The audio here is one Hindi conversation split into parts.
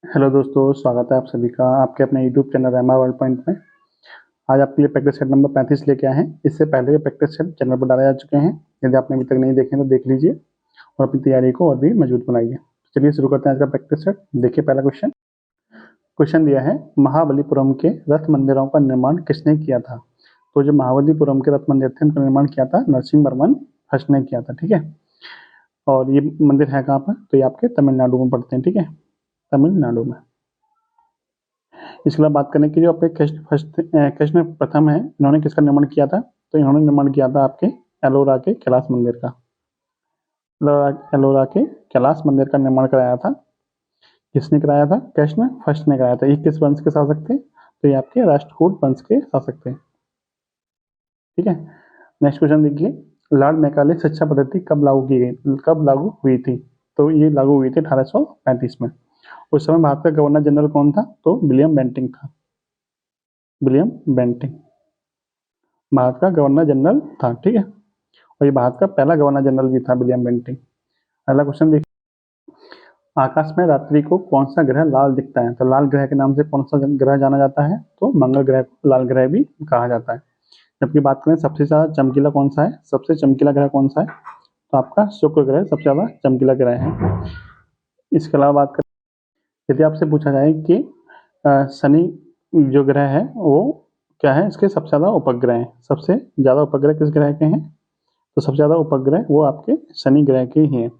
हेलो दोस्तों, स्वागत है आप सभी का आपके अपने यूट्यूब चैनल रहमा वर्ल्ड पॉइंट में। आज आपके लिए प्रैक्टिस सेट नंबर 35 लेके आए हैं। इससे पहले के प्रैक्टिस सेट चैनल पर डाले जा चुके हैं। यदि आपने अभी तक नहीं देखे तो देख लीजिए और अपनी तैयारी को और भी मजबूत बनाइए। चलिए शुरू करते हैं आज का प्रैक्टिस सेट। देखिए पहला क्वेश्चन। क्वेश्चन दिया है, महाबलीपुरम के रथ मंदिरों का निर्माण किसने किया था? तो जो महाबलीपुरम के रथ मंदिर थे उनका निर्माण किया था नरसिंह वर्मन फर्स्ट ने किया था। ठीक है, और ये मंदिर है कहाँ पर? तो ये आपके तमिलनाडु में पड़ते हैं। ठीक है, तमिलनाडु में। इसके बाद बात करें कि जो आपके कृष्ण प्रथम है, इन्होंने किसका निर्माण किया था? तो इन्होंने निर्माण किया था आपके एलोरा के कैलाश मंदिर का। एलोरा के कैलाश मंदिर का निर्माण कराया था। किसने कराया था? कृष्ण फर्स्ट ने कराया था। ये किस वंश के शासक थे? तो ये आपके राष्ट्रकूट वंश के शासक थे। ठीक है, नेक्स्ट क्वेश्चन देखिए, लॉर्ड मैकाले शिक्षा पद्धति कब लागू की गई, कब लागू हुई थी? तो ये लागू हुई थी 1835 में। उस समय भारत का गवर्नर जनरल कौन था? तो विलियम बेंटिंग था। विलियम बेंटिंग भारत का गवर्नर जनरल था। ठीक है, और ये भारत का पहला गवर्नर जनरल भी था विलियम बेंटिंग। अगला क्वेश्चन देखिए, आकाश में रात्रि को कौन सा ग्रह लाल दिखता है? तो लाल ग्रह के नाम से कौन सा ग्रह जाना जाता है? तो मंगल ग्रह को लाल ग्रह भी कहा जाता है। जबकि बात करें सबसे ज्यादा चमकीला कौन सा है, सबसे चमकीला ग्रह कौन सा है? तो आपका शुक्र ग्रह सबसे ज्यादा चमकीला ग्रह है। इसके अलावा बात करें, यदि आपसे पूछा जाए कि शनि जो ग्रह है वो क्या है, इसके सबसे ज्यादा उपग्रह हैं, सबसे ज्यादा उपग्रह किस ग्रह के हैं? तो सबसे ज्यादा उपग्रह वो आपके शनि ग्रह के ही हैं।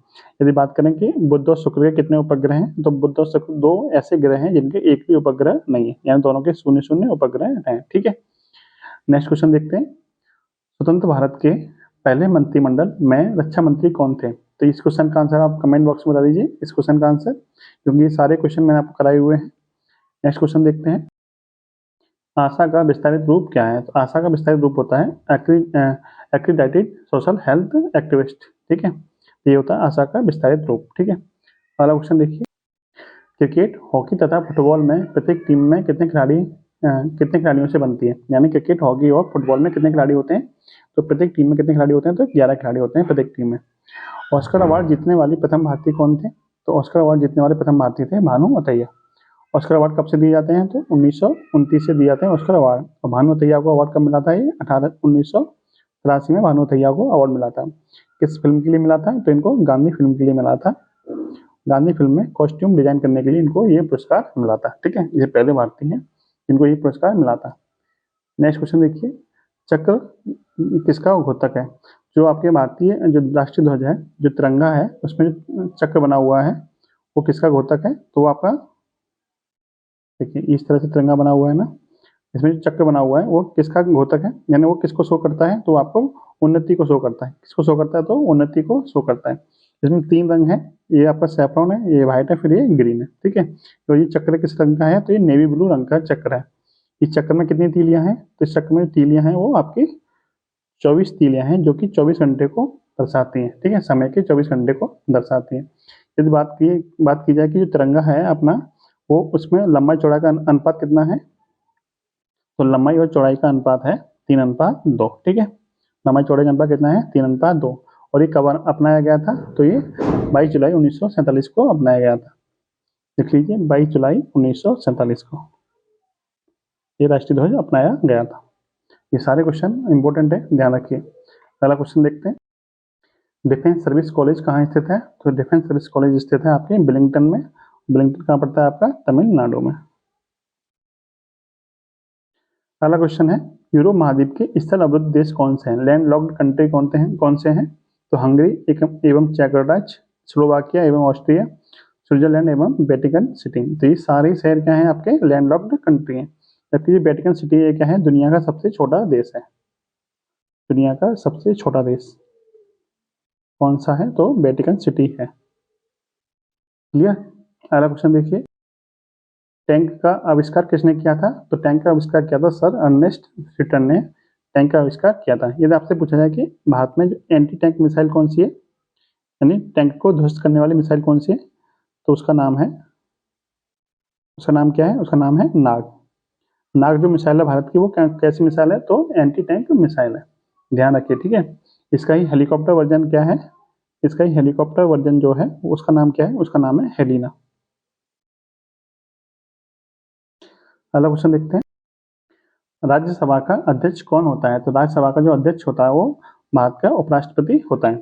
यदि बात करें कि बुध और शुक्र के कितने उपग्रह हैं, तो बुध और शुक्र दो ऐसे ग्रह हैं जिनके एक भी उपग्रह नहीं है, यानी दोनों के शून्य शून्य उपग्रह हैं। ठीक है, नेक्स्ट क्वेश्चन देखते हैं, स्वतंत्र भारत के पहले मंत्रिमंडल में रक्षा मंत्री कौन थे? तो इस क्वेश्चन का आंसर आप कमेंट बॉक्स में बता दीजिए, इस क्वेश्चन का आंसर, क्योंकि ये सारे क्वेश्चन मैंने आपको कराए हुए हैं। नेक्स्ट क्वेश्चन देखते हैं, आशा का विस्तारित रूप क्या है? तो आशा का विस्तारित रूप होता है एक्रीडेटेड सोशल हेल्थ एक्टिविस्ट। ठीक है, ये होता है आशा का विस्तारित रूप। ठीक है, अगला क्वेश्चन देखिए, क्रिकेट, हॉकी तथा फुटबॉल में प्रत्येक टीम में कितने खिलाड़ियों से बनती है? यानी क्रिकेट, हॉकी और फुटबॉल में कितने खिलाड़ी होते हैं? तो प्रत्येक टीम में कितने खिलाड़ी होते हैं? तो 11 खिलाड़ी होते हैं प्रत्येक टीम में। ऑस्कर अवार्ड जीतने वाली प्रथम भारतीय कौन थे? तो ऑस्कर अवार्ड जीतने वाले प्रथम भारतीय थे भानु अथैया। ऑस्कर अवार्ड कब से दिए जाते हैं? तो 1929 से दिए जाते हैं ऑस्कर अवार्ड। और भानु अथैया को अवार्ड कब मिला था? ये 1983 में भानु अथैया को अवार्ड मिला था। किस फिल्म के लिए मिला था? तो इनको गांधी फिल्म के लिए मिला था। गांधी फिल्म में कॉस्ट्यूम डिजाइन करने के लिए इनको ये पुरस्कार मिला था। ठीक है, ये पहले भारतीय हैं जिनको ये पुरस्कार मिला था। नेक्स्ट क्वेश्चन देखिए, चक्र किसका घोतक है? जो आपके भारतीय जो राष्ट्रीय ध्वज है, जो तिरंगा है, उसमें जो चक्र बना हुआ है वो किसका घोतक है? तो वो आपका, देखिए इस तरह से तिरंगा बना हुआ है ना, इसमें जो चक्र बना हुआ है वो किसका घोतक है, यानी वो किसको शो करता है? तो आपको उन्नति को शो करता है। किसको शो करता है? तो उन्नति को शो करता है। इसमें 3 रंग है, ये आपका सैफरॉन है, ये व्हाइट है, फिर ये ग्रीन है। ठीक है, तो ये चक्र किस रंग का है? तो ये नेवी ब्लू रंग का चक्र है। इस चक्र में कितनी तीलियां हैं? तो इस चक्र में तीलियां हैं वो आपकी 24 तीलियां हैं, जो कि 24 घंटे को दर्शाती हैं। ठीक है, समय के 24 घंटे को दर्शाती हैं। यदि बात की जाए कि जो तिरंगा है अपना, वो उसमें लंबाई चौड़ाई का अनुपात कितना है? तो लंबाई और चौड़ाई का अनुपात है 3:2। ठीक है, लंबाई चौड़ाई का अनुपात कितना है? 3:2। और ये कब अपनाया गया था? तो ये 22 जुलाई 1947 को अपनाया गया था। देख लीजिए, 22 जुलाई 1947 को ये राष्ट्रीय ध्वज अपनाया गया था। ये सारे क्वेश्चन इंपॉर्टेंट है, ध्यान रखिए। पहला क्वेश्चन देखते हैं, डिफेंस सर्विस कॉलेज कहाँ स्थित है? तो डिफेंस सर्विस कॉलेज स्थित है आपके बिलिंगटन में। बिलिंगटन कहाँ पड़ता है? आपका तमिलनाडु में। अगला क्वेश्चन है, यूरोप महाद्वीप के स्थल अवरुद्ध देश कौन से हैं? लैंड लॉक्ड कंट्री कौन से हैं? तो हंगरी एवं चेक गणराज्य, स्लोवाकिया एवं ऑस्ट्रिया, स्विट्जरलैंड एवं वेटिकन सिटी। तो ये सारे शहर क्या हैं? आपके लैंड लॉक्ड कंट्री हैं। जबकि ये वेटिकन सिटी ये क्या है? दुनिया का सबसे छोटा देश है। दुनिया का सबसे छोटा देश कौन सा है? तो वेटिकन सिटी है। क्लियर? अगला क्वेश्चन देखिए, टैंक का आविष्कार किसने किया था? तो टैंक का आविष्कार किया था सर अर्नेस्ट व्हीटन ने टैंक का आविष्कार किया था। यदि आपसे पूछा जाए कि भारत में जो एंटी टैंक मिसाइल कौन सी है, यानी टैंक को ध्वस्त करने वाली मिसाइल कौन सी है, तो उसका नाम क्या है? उसका नाम है नाग। नाग जो मिसाइल है भारत की, वो कैसी मिसाइल है? तो एंटी टैंक मिसाइल है। ध्यान रखिए। ठीक है, इसका ही हेलीकॉप्टर वर्जन क्या है? इसका ही हेलीकॉप्टर वर्जन जो है उसका नाम क्या है? उसका नाम है हेलिना। अगला क्वेश्चन देखते हैं, राज्यसभा का अध्यक्ष कौन होता है? तो राज्यसभा का जो अध्यक्ष होता है वो भारत का उपराष्ट्रपति होता है,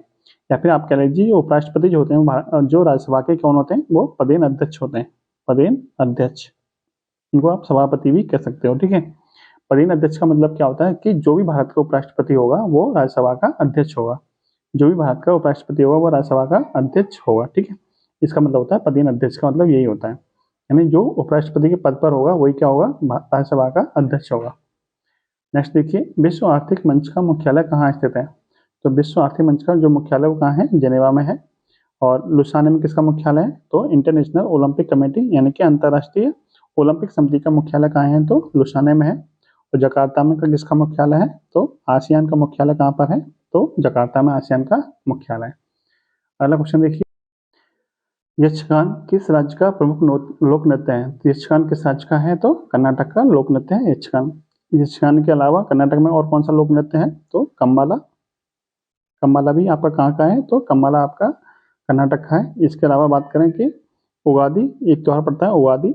या फिर आप कह लीजिए उपराष्ट्रपति जो होते हैं जो राज्यसभा के कौन होते हैं, वो पदेन अध्यक्ष होते हैं। पदेन अध्यक्ष, इनको आप सभापति भी कह सकते हो, ठीक है। पदेन अध्यक्ष का मतलब क्या होता है कि जो भी भारत का उपराष्ट्रपति होगा वो राज्यसभा का अध्यक्ष होगा। जो भी भारत का उपराष्ट्रपति होगा वो राज्यसभा का अध्यक्ष होगा, ठीक है। इसका मतलब होता है पदेन अध्यक्ष का मतलब यही होता है, यानी जो उपराष्ट्रपति के पद पर होगा वही क्या होगा, राज्यसभा का अध्यक्ष होगा। नेक्स्ट देखिए, विश्व आर्थिक मंच का मुख्यालय कहाँ स्थित है? तो विश्व आर्थिक मंच का जो मुख्यालय वो कहाँ है? जेनेवा में है। और लुसाने में किसका मुख्यालय है? तो इंटरनेशनल ओलंपिक कमेटी यानी कि अंतर्राष्ट्रीय ओलंपिक समिति का मुख्यालय कहाँ है? तो लुसाने में है। और जकार्ता में किसका मुख्यालय है? तो आसियान का मुख्यालय कहाँ पर है? तो जकार्ता में आसियान का मुख्यालय है। अगला क्वेश्चन देखिए, यक्षगान किस राज्य का प्रमुख लोक नृत्य है? तो यक्षगान किस राज्य का है? तो कर्नाटक का लोक नृत्य है यक्षगान। यक्षगान के अलावा कर्नाटक में और कौन सा लोक नृत्य है? तो कम्बाला। कम्बाला भी आपका कहाँ का है? तो कम्बाला आपका कर्नाटक का है। इसके अलावा बात करें कि उगादी, एक त्योहार पड़ता है उगादी।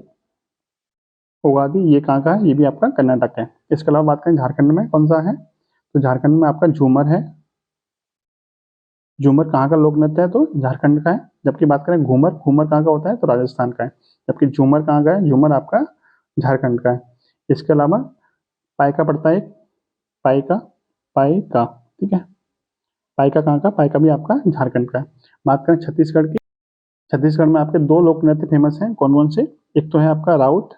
उगादी ये कहाँ का है? ये भी आपका कर्नाटक है। इसके अलावा बात करें झारखंड में कौन सा है? तो झारखंड में आपका झूमर है। झूमर कहाँ का लोक नृत्य है? तो झारखंड का है। जबकि बात करें घूमर, घूमर कहाँ का होता है? तो राजस्थान का है। जबकि झूमर कहाँ का है? झूमर आपका झारखंड का है। इसके अलावा पाइका पड़ता है एक, पाइका, पाइका, ठीक है। पाइका कहाँ का? पाइका भी आपका झारखंड का है। बात करें छत्तीसगढ़ की, छत्तीसगढ़ में आपके दो लोक नृत्य फेमस हैं, कौन कौन से? एक तो है आपका राउत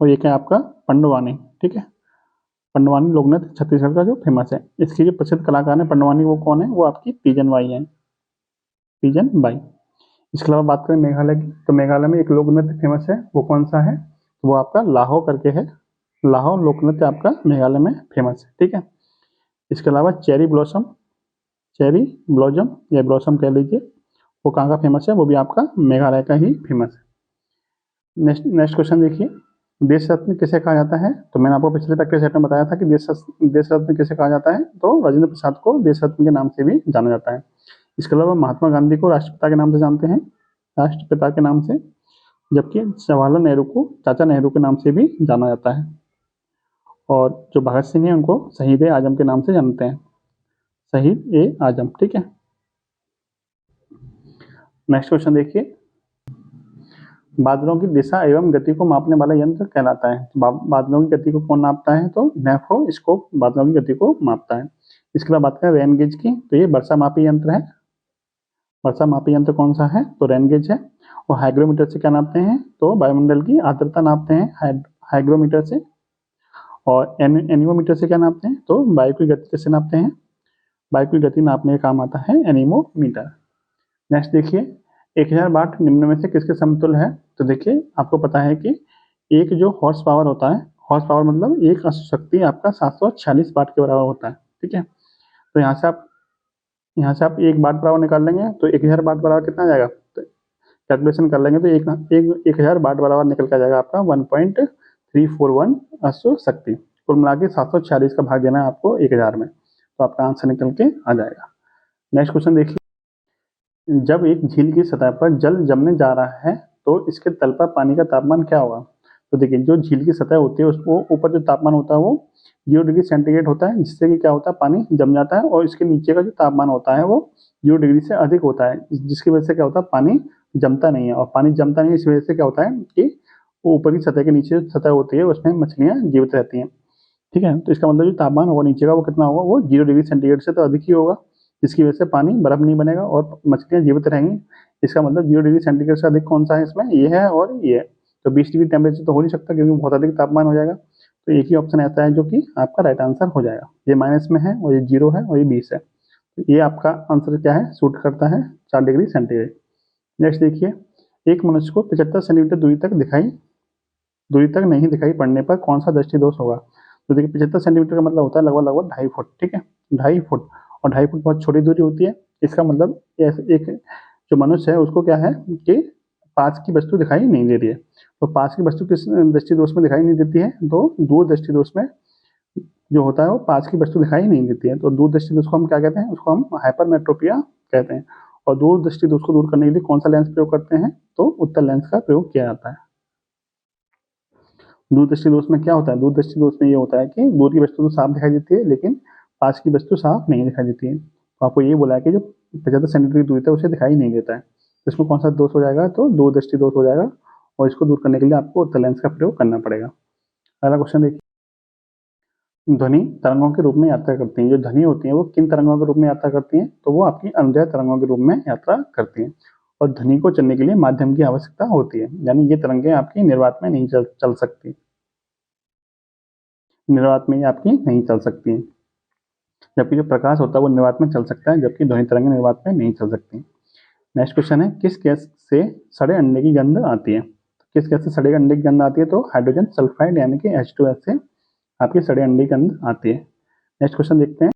और एक है आपका पंडवानी, ठीक है। पंडवानी लोक नृत्य छत्तीसगढ़ का जो फेमस है। इसकी जो प्रसिद्ध कलाकार है पंडवानी, वो कौन है? वो आपकी तीजन बाई है, तीजन बाई। इसके अलावा बात करें मेघालय की, तो मेघालय में एक लोक नृत्य फेमस है, वो कौन सा है? वो आपका लाहो करके है। लाहो लोक नृत्य आपका मेघालय में फेमस है, ठीक है। इसके अलावा चेरी ब्लॉसम, चेरी ब्लॉसम या ब्लॉसम कह लीजिए, वो कहाँ का फेमस है? वो भी आपका मेघालय का ही फेमस है। नेक्स्ट क्वेश्चन देखिए, देश रत्न किसे कहा जाता है? तो मैंने आपको पिछले प्रैक्टिस सेट में बताया था कि देश रत्न किसे कहा जाता है? तो राजेंद्र प्रसाद को देश रत्न के नाम से भी जाना जाता है। इसके अलावा महात्मा गांधी को राष्ट्रपिता के नाम से जानते हैं, राष्ट्रपिता के नाम से। जबकि जवाहरलाल नेहरू को चाचा नेहरू के नाम से भी जाना जाता है। और जो भगत सिंह है उनको शहीद ए आजम के नाम से जानते हैं, शहीद ए आजम, ठीक है। नेक्स्ट क्वेश्चन देखिए, बादलों की दिशा एवं गति को मापने वाला यंत्र कहलाता है। बादलों की गति को कौन नापता है? तो नेफोस्कोप बादलों की गति को मापता है। इसके बाद बात करें रेन गेज की, तो ये वर्षा मापी यंत्र है। वर्षा मापी यंत्र कौन सा है? तो रेन गेज है। और हाइग्रोमीटर से क्या नापते हैं? तो वायुमंडल की आर्द्रता नापते हैं हाइग्रोमीटर से। और एनीमोमीटर से क्या नापते हैं? तो वायु की गति से नापते हैं। वायु की गति नापने का काम आता है एनीमोमीटर। नेक्स्ट देखिए, 1000 वाट निम्न में से किसके समतुल्य है? तो देखिए आपको पता है कि एक जो हॉर्स पावर होता है, हॉर्स पावर मतलब एक शक्ति आपका 746 वाट के बराबर होता है, ठीक है। तो यहाँ से आप एक वाट बराबर निकाल लेंगे तो 1000 वाट बराबर कितना आ जाएगा? तो कैलकुलेशन कर लेंगे तो 1000 वाट बराबर निकल के आ जाएगा आपका 1.341 अश्व शक्ति। कुल मिला के 746 का भाग देना है आपको 1000 में, तो आपका आंसर निकल के आ जाएगा। नेक्स्ट क्वेश्चन देखिए, जब एक झील की सतह पर जल जमने जा रहा है तो इसके तल पर पानी का तापमान क्या होगा? तो देखिए जो झील की सतह होती है उसको ऊपर जो तापमान होता है वो 0 डिग्री सेंटीग्रेड होता है, जिससे कि क्या होता है पानी जम जाता है। और इसके नीचे का जो तापमान होता है वो 0 डिग्री से अधिक होता है, जिसकी वजह से क्या होता है पानी जमता नहीं है। और पानी जमता नहीं है इस वजह से क्या होता है कि वो ऊपर की सतह के नीचे सतह होती है उसमें मछलियाँ जीवित रहती हैं, ठीक है। तो इसका मतलब जो तापमान होगा नीचे का वो कितना होगा? वो 0 डिग्री सेंटीग्रेड से तो अधिक ही होगा, जिसकी वजह से पानी बर्फ नहीं बनेगा और मछलियाँ जीवित रहेंगी। इसका मतलब 0 डिग्री सेंटीग्रेड से अधिक कौन सा है इसमें? ये है और ये है। तो 20 डिग्री टेम्परेचर तो हो नहीं सकता क्योंकि बहुत अधिक तापमान हो जाएगा। तो एक ही ऑप्शन ऐसा है जो कि आपका राइट आंसर हो जाएगा। ये माइनस में है और ये 0 है और ये 20 है। तो ये आपका आंसर क्या है? सूट करता है 4 डिग्री सेंटीग्रेड। नेक्स्ट देखिए, एक मनुष्य को 75 सेंटीमीटर दूरी तक नहीं दिखाई पड़ने पर कौन सा दृष्टि दोष होगा? तो देखिए 75 सेंटीमीटर का मतलब होता है लगभग 2.5 फुट, ठीक है। 2.5 फुट, और 2.5 फुट बहुत छोटी दूरी होती है। इसका मतलब एक जो मनुष्य है उसको क्या है कि पास की वस्तु दिखाई नहीं दे रही है। तो पास की वस्तु किस दृष्टि दोष में दिखाई नहीं देती है? तो दूर दृष्टि दोष में जो होता है वो पास की वस्तु दिखाई नहीं देती है। तो दूर दृष्टि दोष को हम क्या कहते हैं? उसको हम हाइपरमेट्रोपिया कहते हैं। और दूर दृष्टि दोष को दूर करने के लिए कौन सा लेंस प्रयोग करते हैं? तो उत्तल लेंस का प्रयोग किया जाता है। दूरदृष्टि दोष में क्या होता है? दूरदृष्टि दोष में ये होता है कि दूर की वस्तु तो साफ दिखाई देती है लेकिन पास की वस्तु साफ नहीं दिखाई देती है। तो आपको ये बोला है कि जो 75 सेंटीमीटर की दूरी है उसे दिखाई नहीं देता है, तो इसमें कौन सा दोष हो जाएगा? तो दूरदृष्टि दोष हो जाएगा, और इसको दूर करने के लिए आपको उत्तल लेंस का प्रयोग करना पड़ेगा। अगला क्वेश्चन देखिए, ध्वनि तरंगों के रूप में यात्रा करती हैं। जो ध्वनि होती है वो किन तरंगों के रूप में यात्रा करती हैं? तो वो आपकी अनुदैर्ध्य तरंगों के रूप में यात्रा करती हैं, और ध्वनि को चलने के लिए माध्यम की आवश्यकता होती है, यानी ये तरंगें आपकी निर्वात में नहीं चल सकती, निर्वात में ये आपकी नहीं चल सकती हैं। जबकि जो प्रकाश होता है वो निर्वात में चल सकता है, जबकि ध्वनि तरंगें निर्वात में नहीं चल सकती। नेक्स्ट क्वेश्चन है, किस गैस से सड़े अंडे की गंध आती है? किस गैस से सड़े अंडे की गंध आती है? तो हाइड्रोजन सल्फाइड यानी कि H2S से आपके सड़े अंडे की गंध आती है। नेक्स्ट क्वेश्चन देखते हैं,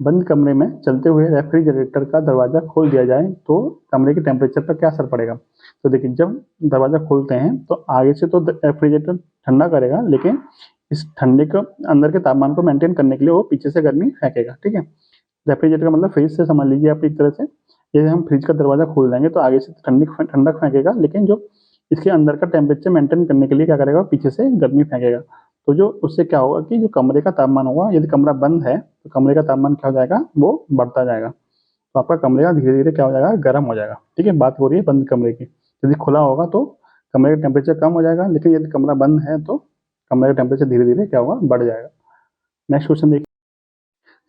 बंद कमरे में चलते हुए रेफ्रिजरेटर का दरवाजा खोल दिया जाए तो कमरे के टेम्परेचर पर क्या असर पड़ेगा? तो देखिए, जब दरवाजा खोलते हैं तो आगे से तो रेफ्रिजरेटर ठंडा करेगा, लेकिन इस ठंडे को अंदर के तापमान को मेंटेन करने के लिए वो पीछे से गर्मी फेंकेगा। ठीक है, रेफ्रिजरेटर का मतलब फ्रिज से समझ लीजिए आप एक तरह से। जैसे हम फ्रिज का दरवाजा खोल देंगे तो आगे से ठंडक फेंकेगा, लेकिन जो इसके अंदर का टेम्परेचर मेंटेन करने के लिए क्या करेगा? पीछे से गर्मी फेंकेगा। तो जो उससे क्या होगा कि जो कमरे का तापमान होगा, यदि कमरा बंद है तो कमरे का तापमान क्या हो जाएगा? वो बढ़ता जाएगा, तो आपका कमरे का धीरे धीरे क्या हो जाएगा? गर्म हो जाएगा। ठीक है, बात हो रही है बंद कमरे की। यदि खुला होगा तो कमरे का टेम्परेचर कम हो जाएगा, लेकिन यदि कमरा बंद है तो कमरे का टेम्परेचर धीरे धीरे क्या होगा? बढ़ जाएगा। नेक्स्ट क्वेश्चन देखिए,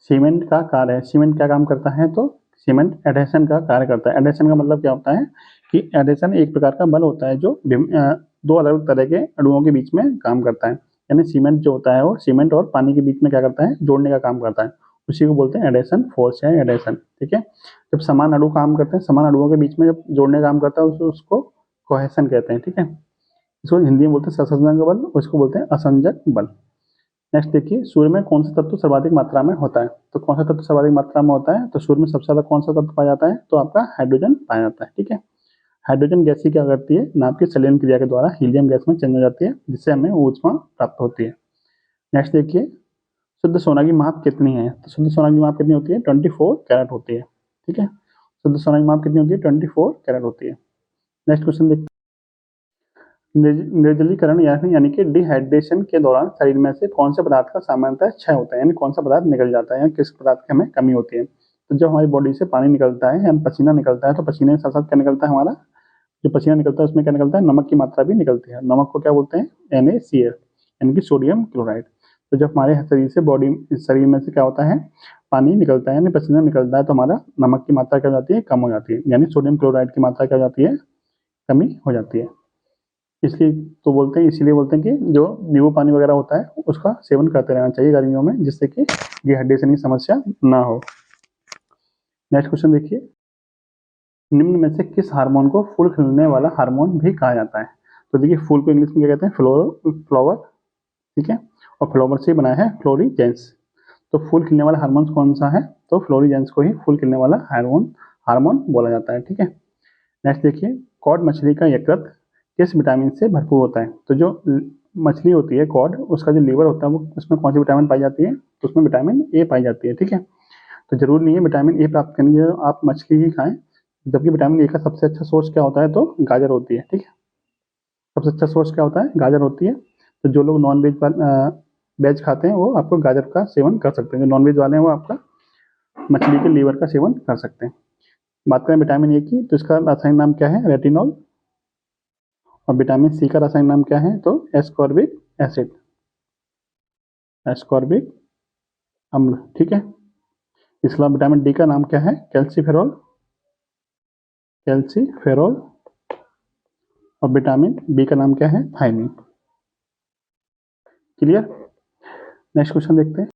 सीमेंट का कार्य है। सीमेंट क्या काम करता है? तो सीमेंट एडहेशन का कार्य करता है। एडहेशन का मतलब क्या होता है कि एडहेशन एक प्रकार का बल होता है जो दो अलग अलग तरह के अणुओं के बीच में काम करता है। यानी सीमेंट जो होता है वो सीमेंट और पानी के बीच में क्या करता है? जोड़ने का काम करता है। उसी को बोलते हैं एडहेशन फोर्स या एडहेशन। ठीक है, जब समान अणु काम करते हैं, समान अणुओं के बीच में जब जोड़ने का काम करता है उसको कोहेशन कहते हैं। ठीक है, इसको हिंदी में बोलते हैं सहसंयोजक बल, और इसको बोलते हैं असंयोजक बल। नेक्स्ट देखिए, सूर्य में कौन सा तत्व सर्वाधिक मात्रा में होता है? तो कौन सा तत्व सर्वाधिक मात्रा में होता है? तो सूर्य में सबसे ज्यादा कौन सा तत्व पाया जाता है? तो आपका हाइड्रोजन पाया जाता है। ठीक है, हाइड्रोजन गैस ही क्या करती है? नाभ की संलयन क्रिया के द्वारा हीलियम गैस में चेंज हो जाती है, जिससे हमें ऊष्मा प्राप्त होती है। नेक्स्ट देखिए, शुद्ध सोना की माप कितनी है? तो शुद्ध सोना की माप कितनी होती है? 24 कैरेट होती है। ठीक है, शुद्ध सोना की माप कितनी होती है? 24 कैरेट होती है। नेक्स्ट क्वेश्चन देखते हैं, निर्जलीकरण यानी कि डिहाइड्रेशन के दौरान शरीर में से कौन से पदार्थ का सामान्यतः क्षय होता है, यानी कौन सा पदार्थ निकल जाता है, या किस पदार्थ की हमें कमी होती है? तो जब हमारी बॉडी से पानी निकलता है या पसीना निकलता है, तो पसीने के साथ साथ क्या निकलता है? हमारा जो पसीना निकलता है उसमें क्या निकलता है? नमक की मात्रा भी निकलती है। नमक को क्या बोलते हैं? NaCl, यानी कि सोडियम क्लोराइड। तो जब हमारे शरीर से शरीर में से क्या होता है? पानी निकलता है यानी पसीना निकलता है, तो हमारा नमक की मात्रा क्या हो जाती है? कम हो जाती है, यानी सोडियम क्लोराइड की मात्रा क्या हो जाती है? कमी हो जाती है। इसलिए तो बोलते हैं, इसीलिए बोलते हैं कि जो नींबू पानी वगैरह होता है उसका सेवन करते रहना चाहिए गर्मियों में, जिससे कि डिहाइड्रेशन की समस्या ना हो। नेक्स्ट क्वेश्चन देखिए, निम्न में से किस हार्मोन को फूल खिलने वाला हार्मोन भी कहा जाता है? तो देखिए, फूल को इंग्लिश में क्या कहते हैं? फ्लावर। ठीक है, और फ्लावर से बनाया है फ्लोरीजेंस। तो फूल खिलने वाला हार्मोन कौन सा है? तो फ्लोरीजेंस को ही फूल खिलने वाला हार्मोन हार्मोन बोला जाता है। ठीक है, नेक्स्ट देखिए, कॉड मछली का यकृत किस विटामिन से भरपूर होता है? तो जो मछली होती है कॉड, उसका जो लीवर होता है वो उसमें कौन सी विटामिन पाई जाती है? तो उसमें विटामिन ए पाई जाती है। ठीक है, तो जरूरी नहीं है विटामिन ए प्राप्त करने के लिए आप मछली ही खाएं, जबकि विटामिन ए का सबसे अच्छा सोर्स क्या होता है? तो गाजर होती है। ठीक है, सबसे अच्छा सोर्स क्या होता है? गाजर होती है। तो जो लोग नॉन वेज वेज खाते हैं वो आपको गाजर का सेवन कर सकते हैं, जो नॉन वेज वाले हैं वो आपका मछली के लीवर का सेवन कर सकते हैं। बात करें विटामिन ए की, तो इसका रासायनिक नाम क्या है? रेटिनॉल। और विटामिन सी का रासायनिक नाम क्या है? तो एस्कॉर्बिक एसिड, एस्कॉर्बिक अम्ल। ठीक है, इसके अलावा विटामिन डी का नाम क्या है? Calciferol, calciferol. और विटामिन बी का नाम क्या है? थायमिन। क्लियर? नेक्स्ट क्वेश्चन देखते हैं,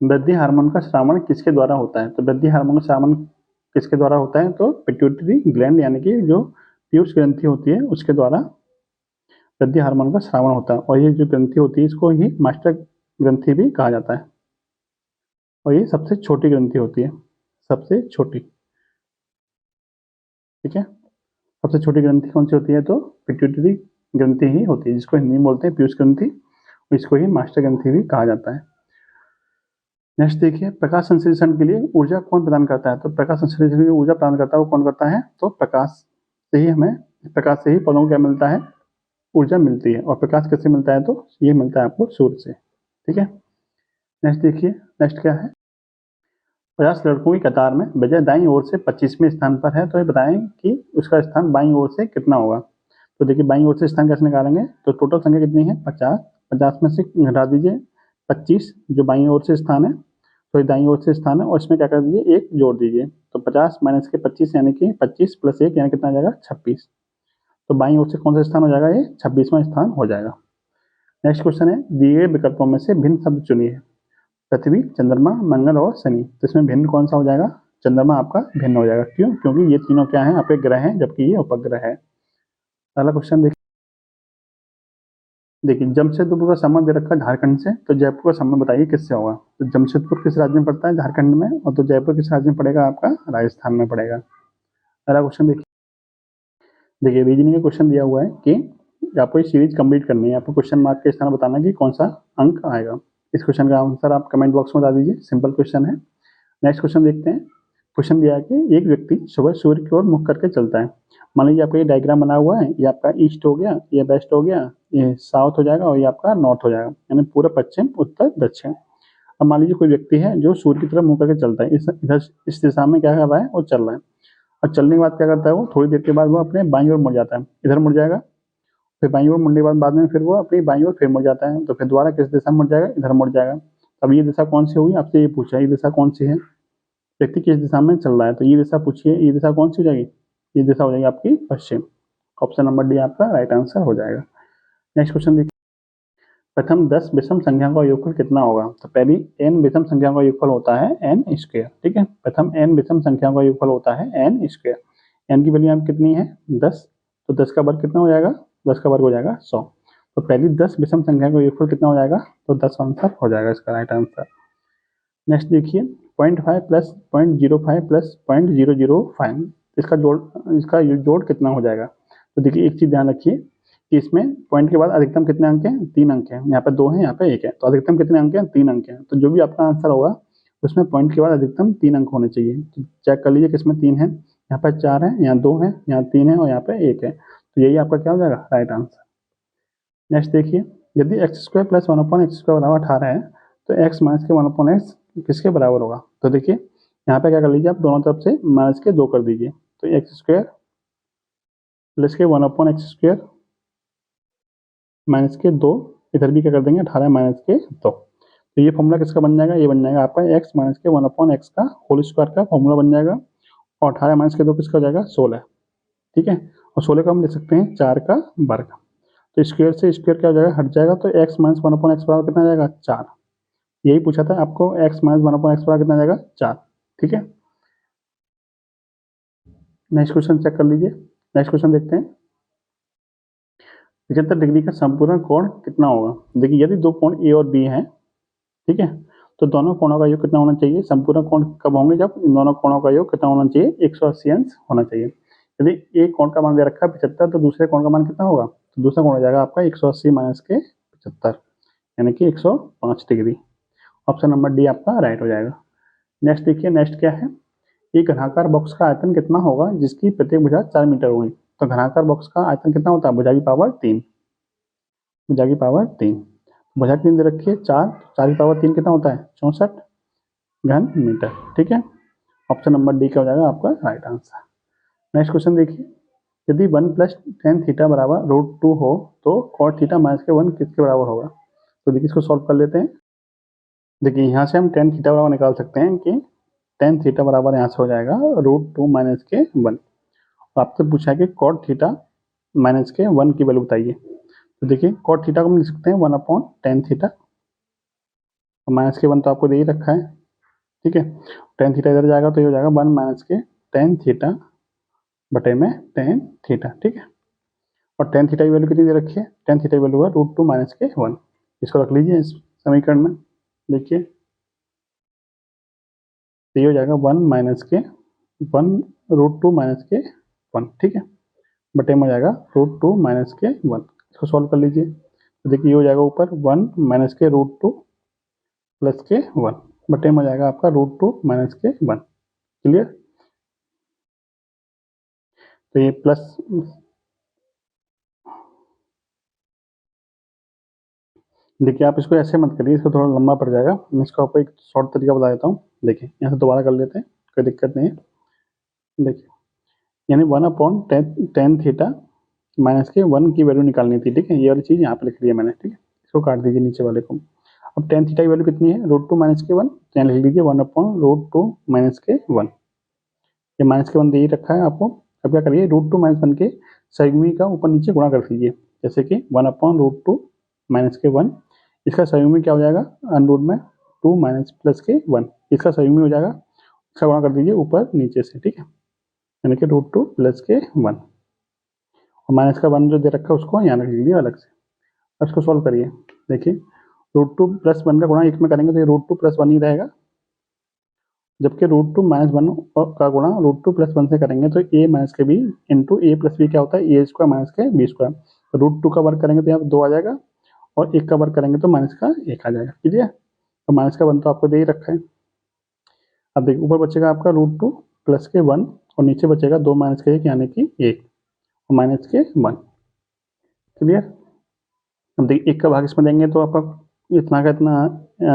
वृद्धि हार्मोन का श्रावण किसके द्वारा होता है? तो वृद्धि हार्मोन का श्रावण किसके द्वारा होता है? तो पिट्यूटरी ग्लैंड यानी कि जो पीयूष ग्रंथि होती है उसके द्वारा वृद्धि हार्मोन का श्रावण होता है। और ये जो ग्रंथि होती है इसको ही मास्टर ग्रंथि भी कहा जाता है, और ये सबसे छोटी ग्रंथि होती है, सबसे छोटी। ठीक है, सबसे छोटी ग्रंथि कौन सी होती है? तो पिट्यूटरी ग्रंथि ही होती है, जिसको हिंदी में बोलते हैं पीयूष ग्रंथि, और इसको ही मास्टर ग्रंथि भी कहा जाता है। नेक्स्ट देखिए, प्रकाश संश्लेषण के लिए ऊर्जा कौन प्रदान करता है? तो प्रकाश संश्लेषण के लिए ऊर्जा प्रदान करता है वो कौन करता है? तो प्रकाश से ही हमें, प्रकाश से ही पौधों को क्या मिलता है? ऊर्जा मिलती है। और प्रकाश किससे मिलता है? तो ये मिलता है आपको सूर्य से। ठीक है, नेक्स्ट देखिए, नेक्स्ट क्या है? 50 लड़कों की कतार में विजय दाईं ओर से 25वें स्थान पर है, तो ये बताएं कि उसका स्थान बाईं ओर से कितना होगा। तो देखिए बाईं ओर से स्थान कैसे निकालेंगे? तो टोटल संख्या कितनी है? 50। 50 में से घटा दीजिए 25 जो बाईं ओर से स्थान है, तो ये दाईं ओर से स्थान है, और इसमें क्या कर दीजिए, एक जोड़ दीजिए। तो 50 माइनस के 25 यानी कि 25 प्लस 1 यानी कितना आ जाएगा? 26। तो बाईं ओर से कौन सा स्थान हो जाएगा? ये 26वां स्थान हो जाएगा। नेक्स्ट क्वेश्चन है, दिए गए विकल्पों में से भिन्न शब्द चुनिए। पृथ्वी, चंद्रमा, मंगल और शनि। तो इसमें भिन्न कौन सा हो जाएगा? चंद्रमा आपका भिन्न हो जाएगा। क्यों? क्योंकि ये तीनों क्या है? आपके ग्रह हैं, जबकि ये उपग्रह है। अगला क्वेश्चन देखिए, जमशेदपुर का संबंध दे रखा है झारखंड से, तो जयपुर का संबंध बताइए किससे होगा। तो जमशेदपुर किस राज्य में पड़ता है? झारखंड में। और तो जयपुर किस राज्य में पड़ेगा? आपका राजस्थान में पड़ेगा। अगला क्वेश्चन देखिए रीजनिंग का क्वेश्चन दिया हुआ है कि आपको ये सीरीज कंप्लीट करनी है, आपको क्वेश्चन मार्क के स्थान बताना कि कौन सा अंक आएगा। इस क्वेश्चन का आंसर आप कमेंट बॉक्स में बता दीजिए, सिंपल क्वेश्चन है। नेक्स्ट क्वेश्चन देखते हैं। क्वेश्चन दिया है कि एक व्यक्ति सुबह सूर्य की ओर मुख करके चलता है। मान लीजिए आपका ये डायग्राम बना हुआ है, ये आपका ईस्ट हो गया, ये वेस्ट हो गया, ये साउथ हो जाएगा और ये आपका नॉर्थ हो जाएगा, यानी पूरा पश्चिम, उत्तर, दक्षिण। अब मान लीजिए कोई व्यक्ति है जो सूर्य की तरफ मुंह करके चलता है, इस दिशा में क्या कर रहा है? वो चल रहा है। और चलने के बाद क्या करता है? वो थोड़ी देर के बाद वो अपने बाईं ओर मुड़ जाता है, इधर मुड़ जाएगा, फिर बाईं ओर मुड़ने के बाद में फिर वो अपनी बाईं ओर फिर मुड़ जाता है, तो फिर दोबारा किस दिशा में मुड़ जाएगा? इधर मुड़ जाएगा। अब ये दिशा कौन सी होगी? आपसे ये पूछा है, ये दिशा कौन सी है? व्यक्ति किस दिशा में चल रहा है, तो ये दिशा पूछिए, ये दिशा कौन सी हो जाएगी? ये दिशा हो जाएगी आपकी पश्चिम। ऑप्शन नंबर डी आपका राइट आंसर हो जाएगा। नेक्स्ट क्वेश्चन देखिए, प्रथम 10 विषम संख्याओं का योगफल कितना होगा? तो पहली n विषम संख्याओं का योगफल होता है n स्क्वायर। ठीक है, प्रथम n विषम संख्याओं का योगफल होता है n स्क्वायर। n की वैल्यू यहाँ कितनी है? 10। तो 10 का वर्ग कितना हो जाएगा? 10 का वर्ग हो जाएगा 100। तो पहली 10 विषम संख्या का योगफल कितना हो जाएगा? तो 10 आंसर हो जाएगा इसका राइट आंसर। नेक्स्ट देखिए, 0.5 प्लस 0.05 प्लस 0.005, इसका जोड़ कितना हो जाएगा? तो देखिए एक चीज ध्यान रखिए कि इसमें पॉइंट के बाद अधिकतम कितने अंक हैं? 3 अंक हैं। यहाँ पे 2 हैं, यहाँ पे 1 है, तो अधिकतम कितने अंक हैं? 3 अंक हैं। तो जो भी आपका आंसर होगा उसमें पॉइंट के बाद अधिकतम 3 अंक होने चाहिए। तो चेक कर लीजिए किसमें 3 है। यहाँ पे 4 है, यहाँ 2 है, यहाँ 3 है और यहाँ पे 1 है। तो यही आपका क्या हो जाएगा? Right answer. नेक्स्ट देखिए, यदि एक्स स्क्वायर प्लस 1/x² बराबर 18 है, तो x माइनस के 1/x किसके बराबर होगा? तो देखिए यहाँ पे क्या कर लीजिए, आप दोनों तरफ से माइनस के 2 कर दीजिए। तो एक्स स्क्वायर प्लस के 1/x² माइनस के 2, इधर भी क्या कर देंगे? 18 माइनस के 2। तो ये फॉर्मूला किसका बन जाएगा? ये बन जाएगा आपका x माइनस के 1/x का होल स्क्वायर का फॉर्मूला बन जाएगा। और 18 माइनस के 2 किसका हो जाएगा? 16। ठीक है, और 16 को हम लिख सकते हैं 4 का वर्ग। तो स्क्वायर से स्क्वायर क्या हो जाएगा? हट जाएगा। तो x माइनस 1/x बराबर कितना आ जाएगा? 4। यही पूछा था आपको, x माइनस 1/x बराबर कितना आ जाएगा? 4। ठीक है, नेक्स्ट क्वेश्चन चेक कर लीजिए। नेक्स्ट क्वेश्चन देखते हैं, 75 डिग्री का संपूर्ण कोण कितना होगा? देखिए यदि दो कोण ए और बी हैं, ठीक है, तो दोनों कोणों का योग कितना होना चाहिए? संपूर्ण कोण कब होंगे? जब इन दोनों कोणों का योग कितना होना चाहिए? 180 अंश होना चाहिए। यदि एक कोण का मान दे रखा है 75, तो दूसरे कोण का मान कितना होगा? तो दूसरा कोण हो जाएगा आपका 180 माइनस के 75, यानी कि 105 डिग्री। ऑप्शन नंबर डी आपका राइट हो जाएगा। नेक्स्ट देखिए, नेक्स्ट क्या है? एक घनाकार बॉक्स का आयतन कितना होगा जिसकी प्रत्येक भुजा 4 मीटर होगी? तो घनाकार बॉक्स का आयतन कितना होता है? भुजा की पावर 3। भुजा की पावर 3, भुजा 3 दे रखी है 4, 4 की पावर 3 कितना होता है? 64 घन मीटर। ठीक है, ऑप्शन नंबर डी क्या हो जाएगा आपका राइट आंसर। नेक्स्ट क्वेश्चन देखिए, यदि 1 प्लस टेन थीटा बराबर √2 हो, तो कॉट थीटा माइनस के 1 किसके बराबर होगा? तो देखिए इसको सॉल्व कर लेते हैं। देखिए यहाँ से हम टेन थीटा बराबर निकाल सकते हैं कि टेन थीटा बराबर यहाँ से हो जाएगा √2 माइनस के 1। आपसे पूछा है कि कॉट थीटा माइनस के 1 की वैल्यू बताइए। तो देखिए कॉट थीटा को हम लिख सकते हैं 1/tan थीटा, और माइनस के 1 तो आपको दे ही रखा है। ठीक है, tan थीटा इधर जाएगा तो ये हो जाएगा 1 माइनस के tan थीटा बटे में tan थीटा। ठीक है, और tan थीटा की वैल्यू कितनी दे रखी है? tan थीटा की वैल्यू है √2 माइनस के 1। इसको रख लीजिए इस समीकरण में। देखिए तो ये हो जाएगा 1 माइनस के 1 √2 माइनस के 1। ठीक है, बटे में हो जाएगा √2 माइनस के 1। इसको सॉल्व कर लीजिए। तो देखिए ये हो जाएगा ऊपर 1 माइनस के √2 प्लस के 1, बटे में हो जाएगा आपका √2 माइनस के 1। क्लियर? तो ये प्लस देखिए आप इसको ऐसे मत करिए, इसको थोड़ा लंबा पड़ जाएगा। मैं इसको आपको एक शॉर्ट तरीका बता देता हूँ। देखिए यहाँ से दोबारा कर लेते हैं, कोई दिक्कत नहीं है। देखिए यानी 1/10 थीटा माइनस के 1 की वैल्यू निकालनी थी, ठीक है। ये वाली चीज़ यहाँ पे लिख ली है मैंने, ठीक है। इसको काट दीजिए नीचे वाले को। अब टेन थीटा की वैल्यू कितनी है, √2 माइनस के 1, तो यहाँ लिख लीजिए 1/√2 माइनस के 1। ये माइनस के 1 दे ही रखा है आपको। अब क्या करिए, √2 माइनस 1 के संयुग्मी का ऊपर नीचे गुणा कर दीजिए। जैसे कि 1/√2 माइनस के 1, इसका संयुग्मी क्या हो जाएगा, अंडर में 2 माइनस प्लस के 1, इसका संयुग्मी हो जाएगा। इसका गुणा कर दीजिए ऊपर नीचे से, ठीक है। यानी कि √2 प्लस के 1 और माइनस का 1 जो दे रखा है उसको यहाँ रख लीजिए अलग से। अब इसको सॉल्व करिए। देखिए √2 प्लस 1 का गुणा एक में करेंगे तो ये √2 प्लस 1 ही रहेगा, जबकि √2 माइनस 1 का गुणा √2 प्लस 1 से करेंगे तो a माइनस के b इंटू ए प्लस बी क्या होता है, ए स्क्वायर माइनस के बी स्क्वायर। तो √2 का वर्ग करेंगे तो यहाँ 2 आ जाएगा और 1 का वर्ग करेंगे तो माइनस का 1 आ जाएगा, क्लियर। तो माइनस का 1 तो आपको दे ही रखा है। अब देखिए ऊपर बचेगा आपका √2 प्लस के 1 और नीचे बचेगा 2 माइनस के 1 यानी कि 1 और माइनस के 1, क्लियर। अब देखिए 1 का भाग इसमें देंगे तो आपका इतना का इतना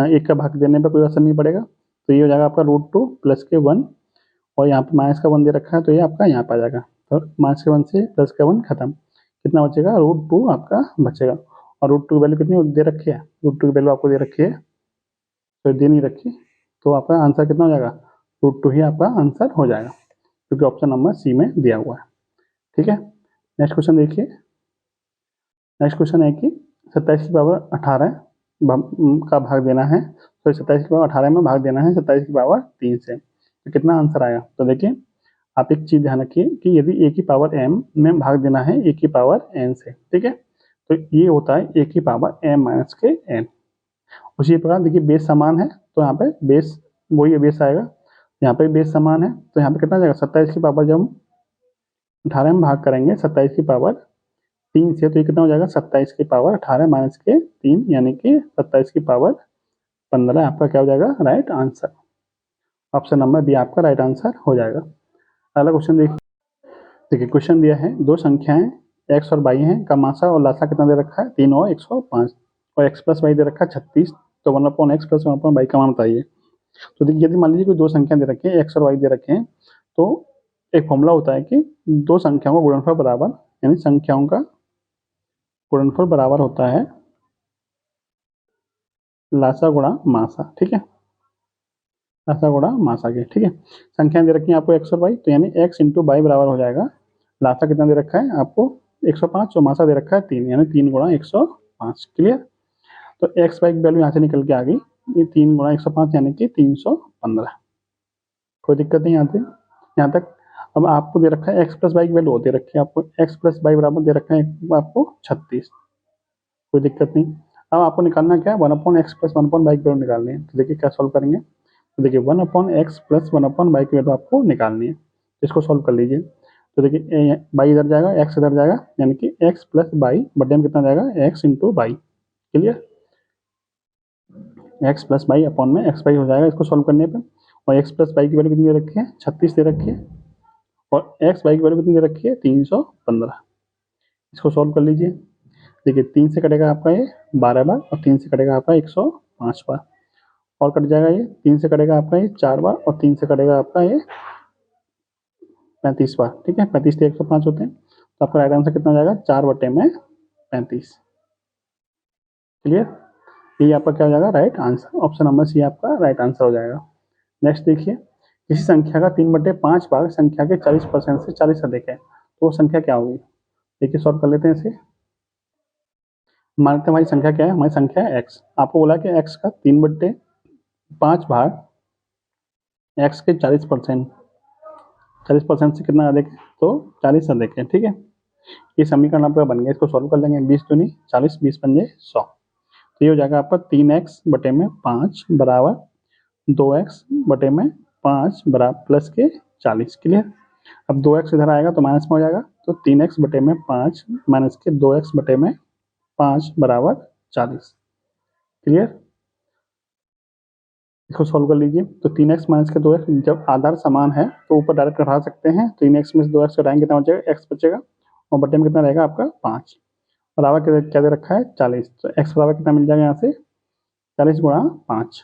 1 का भाग देने पर कोई असर नहीं पड़ेगा। तो ये हो जाएगा आपका √2 प्लस के 1 और यहाँ पे माइनस का 1 दे रखा है तो ये आपका यहाँ पे आ जाएगा। तो माइनस के 1 से प्लस का 1 खत्म, कितना बचेगा, √2 आपका बचेगा। और √2 की वैल्यू कितनी दे रखी है, √2 की वैल्यू आपको दे रखी है, तो दे नहीं रखी, तो आपका आंसर कितना हो जाएगा, √2 ही आपका आंसर हो जाएगा, क्योंकि ऑप्शन नंबर सी में दिया हुआ है, ठीक है। नेक्स्ट क्वेश्चन देखिए। नेक्स्ट क्वेश्चन है कि 27 की पावर 18 का भाग देना है, तो 27 की पावर 18 में भाग देना है 27 की पावर 3 से, तो कितना आंसर आएगा। तो देखिए आप एक चीज ध्यान रखिए कि यदि a की पावर m में भाग देना है a की पावर n से, ठीक है, तो ये होता है a की पावर m माइनस के n। उसी प्रकार देखिए बेस समान है तो यहाँ पे बेस वही बेस आएगा, यहाँ पे बेस समान है तो यहाँ पे कितना जाएगा, 27 की पावर जब हम 18 में भाग करेंगे 27 की पावर 3 से, तो ये कितना हो जाएगा, 27 की पावर 18 माइनस के 3 यानी कि 27 की पावर 15 आपका क्या हो जाएगा, right answer. Option number B आपका राइट आंसर हो जाएगा। अगला क्वेश्चन देखिए। देखिए क्वेश्चन दिया है दो संख्याएं x और y हैं, का मासा और लासा कितना दे रखा है, 3 और 105 और x प्लस वाई दे रखा है 36, तो 1/x प्लस 1/y का मान बताइए। तो देखिए यदि मान लीजिए कोई दो संख्या दे रखे हैं x और y दे रखे हैं, तो एक फॉर्मूला होता है कि दो संख्याओं का गुणनफल बराबर, यानी संख्याओं का गुणनफल बराबर होता है लासा गुणा मासा, ठीक है, लासा गुणा मासा के, ठीक है। संख्या दे रखी है आपको x और y, तो यानी x इंटू वाई बराबर हो जाएगा, लासा कितना दे रखा है आपको 105 और मासा दे रखा है 3, यानी 3 गुणा 105, क्लियर। तो एक्स वाई की वैल्यू यहाँ से निकल के आ गई, ये 3 गुणा 105 यानी कि 315, कोई दिक्कत नहीं आती यहाँ तक। अब आपको दे रखा है एक्स प्लस वाई की वैल्यू दे रखी है आपको, एक्स प्लस वाई बराबर दे रखा है आपको 36, कोई दिक्कत नहीं। अब आपको निकालना क्या है, 1/x प्लस 1/y की वैल्यू निकालनी है। तो देखिए क्या सॉल्व करेंगे, तो देखिए 1/x प्लस 1/y की वैल्यू आपको निकालनी है, इसको सॉल्व कर लीजिए। तो देखिए बाई इधर जाएगा, एक्स इधर जाएगा, यानी कि एक्स प्लस बाई बटे में कितना जाएगा, x into by, clear. X plus by upon में एक्स बाई हो जाएगा इसको सॉल्व करने पे। और एक्स प्लस बाई की वैल्यू कितनी दे रखी है, 36 दे रखी है, और एक्स बाई की वैल्यू कितनी दे रखी है, 315। इसको सॉल्व कर लीजिए। देखिए 3 से कटेगा आपका ये 12 बार और 3 से कटेगा आपका 105 बार, और कट जाएगा ये 3 से कटेगा आपका ये 4 बार और 3 से कटेगा आपका ये 35 बार, ठीक है। 35 से 105 होते हैं, तो आपका राइट आंसर कितना हो जाएगा, 4/35, क्लियर। ये आपका क्या हो जाएगा, right answer. Option number C आपका राइट आंसर हो जाएगा। नेक्स्ट देखिए, किसी संख्या का 3/5 भाग संख्या के 40% से 40 अधिक है, तो वो संख्या क्या होगी। देखिए सॉल्व कर लेते हैं इसे। मानते हैं हमारी संख्या क्या है, हमारी संख्या है एक्स। आपको बोला कि एक्स का 3/5 भाग एक्स के 40%, 40% से कितना अधिक है, तो 40 अधिक है, ठीक है। ये समीकरण आपका बन गया, इसको सॉल्व कर लेंगे। 20 दूनी 40, 20 पंजे 100, तो ये हो जाएगा आपका 3x बटे में 5 बराबर 2x बटे में 5 बराबर प्लस के 40, क्लियर। अब 2x इधर आएगा तो माइनस में हो जाएगा, तो 3x बटे में 5 माइनस के 2x बटे में 5 बराबर 40, क्लियर। इसको सॉल्व कर लीजिए। तो 3x माइनस के 2x, जब आधार समान है तो ऊपर डायरेक्ट घटा सकते हैं, 3x में से 2x घटाएंगे कितना बचेगा, x बचेगा, और बटे में कितना रहेगा आपका 5, बराबर क्या दे रखा है 40, तो x बराबर कितना मिल जाएगा यहाँ से 40 गुणा 5,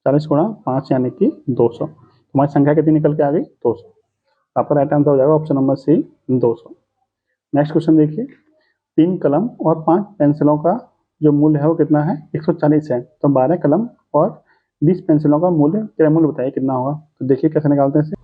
40 गुणा 5 यानी कि 200। हमारी संख्या कितनी निकल के आ गई 200। आपका राइट आंसर हो जाएगा option number C 200। Next question देखिए, 3 कलम और 5 पेंसिलों का जो मूल्य है वो कितना है 140 है, तो 12 कलम और 20 पेंसिलों का मूल्य तेरा मूल्य बताइए कितना होगा। तो देखिए कैसे निकालते हैं इसे।